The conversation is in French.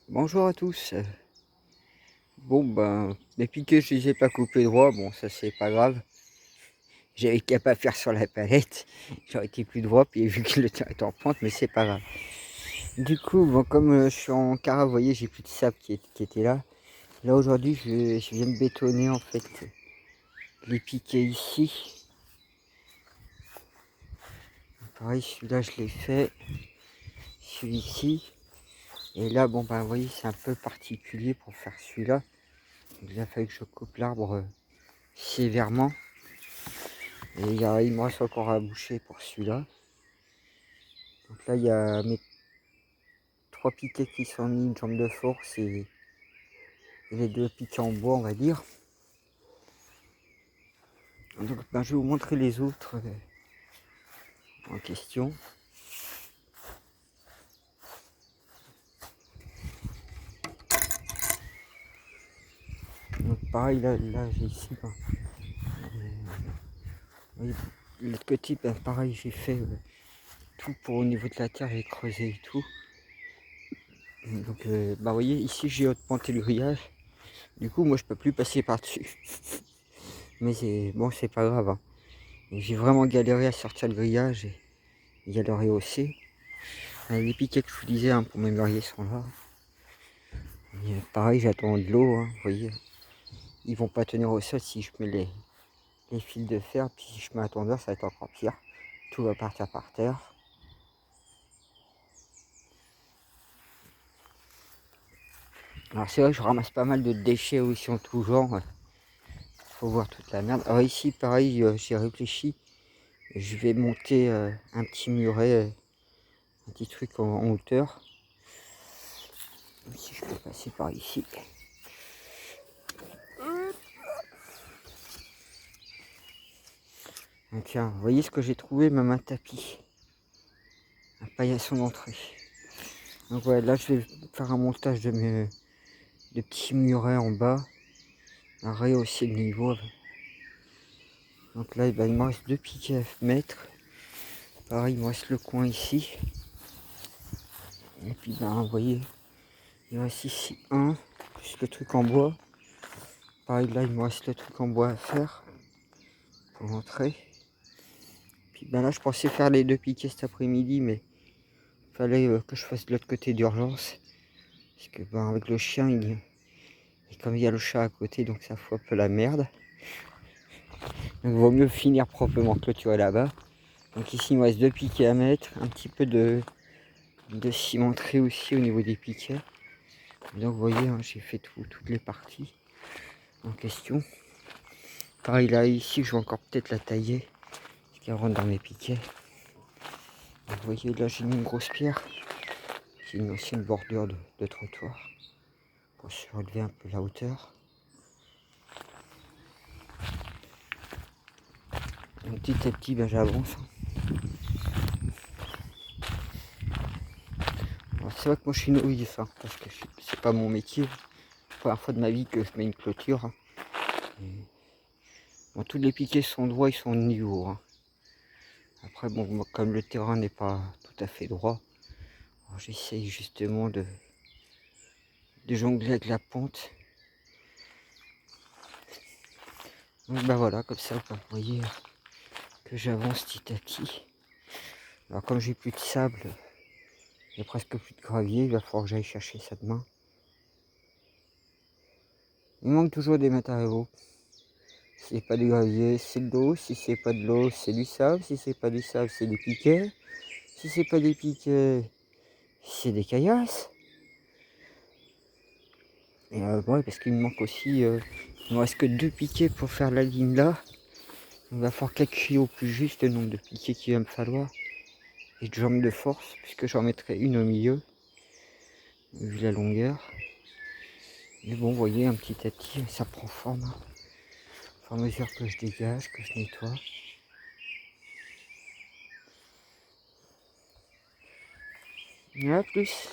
Bonjour à tous. Bon ben, les piquets je les ai pas coupés droit, bon ça c'est pas grave. J'avais qu'à pas faire sur la palette, j'aurais été plus droit, puis vu que le terrain est en pente, mais c'est pas grave. Du coup, bon, comme je suis en cara, vous voyez, j'ai plus de sable qui était là. Là aujourd'hui, je viens de bétonner en fait les piquets ici. Pareil, celui-là je l'ai fait, celui-ci. Et là, bon ben, vous voyez, c'est un peu particulier pour faire celui-là. Donc, il a fallu que je coupe l'arbre sévèrement. Et il me reste encore à boucher pour celui-là. Donc là, il y a mes 3 piquets qui sont mis, une jambe de force et les 2 piquets en bois, on va dire. Donc ben, je vais vous montrer les autres en question. Donc pareil, là j'ai ici, ben, oui, de l'autre côté, ben, pareil, j'ai fait tout pour au niveau de la terre, j'ai creusé et tout. Donc bah, vous voyez, ici j'ai augmenté le grillage. Du coup, moi je peux plus passer par-dessus. Mais c'est bon, c'est pas grave. Hein. J'ai vraiment galéré à sortir le grillage et à le rehausser. Les piquets que je vous disais hein, pour mes mûriers sont là. Et, pareil, j'attends de l'eau, hein, vous voyez. Ils vont pas tenir au sol si je mets les fils de fer. Puis si je mets un tondeur, ça va être encore pire. Tout va partir par terre. Alors c'est vrai que je ramasse pas mal de déchets aussi en tout genre. Faut voir toute la merde. Alors ici, pareil, j'ai réfléchi. Je vais monter un petit muret, un petit truc en hauteur. Si je peux passer par ici. Donc, tiens, vous voyez ce que j'ai trouvé, même un tapis. Un paillasson d'entrée. Donc voilà, là je vais faire un montage de petits murets en bas. À rehausser le niveau. Donc là, ben, il me reste 2 piquets à mettre. Pareil, il me reste le coin ici. Et puis ben, vous voyez, il me reste ici un, plus le truc en bois. Pareil, là, il me reste le truc en bois à faire pour rentrer. Puis ben là, je pensais faire les 2 piquets cet après-midi, mais il fallait que je fasse de l'autre côté d'urgence. Parce que ben, avec le chien, et comme il y a le chat à côté, donc ça fout un peu la merde. Donc il vaut mieux finir proprement clôturer là-bas. Donc ici, il me reste 2 piquets à mettre, un petit peu de cimenterie aussi au niveau des piquets. Donc vous voyez, hein, j'ai fait toutes les parties en question. Pareil là, ici, je vais encore peut-être la tailler, parce qu'elle rentre dans mes piquets. Donc, vous voyez, là, j'ai mis une grosse pierre. J'ai mis aussi une bordure de trottoir pour se relever un peu la hauteur. Et petit à petit, ben, j'avance. C'est vrai que moi, je suis novice, hein, parce que c'est pas mon métier. Première fois de ma vie que je mets une clôture. Hein. Bon, tous les piquets sont droits, ils sont au niveau. Hein. Après, bon, moi, comme le terrain n'est pas tout à fait droit, j'essaye justement de jongler avec la pente. Donc bah voilà, comme ça, vous voyez que j'avance petit à petit. Alors comme j'ai plus de sable, il n'y a presque plus de gravier, il va falloir que j'aille chercher ça demain. Il manque toujours des matériaux. Si c'est pas du gravier, c'est de l'eau. Si c'est pas de l'eau, c'est du sable. Si c'est pas du sable, c'est des piquets. Si c'est pas des piquets, c'est des caillasses. Et ouais, parce qu'il me manque aussi, il me reste que 2 piquets pour faire la ligne là. Il va falloir calculer au plus juste le nombre de piquets qu'il va me falloir. Et de jambes de force, puisque j'en mettrai une au milieu, vu la longueur. Mais bon, vous voyez, un petit à petit, ça prend forme. Hein. Au fur et à mesure que je dégage, que je nettoie. Et à plus.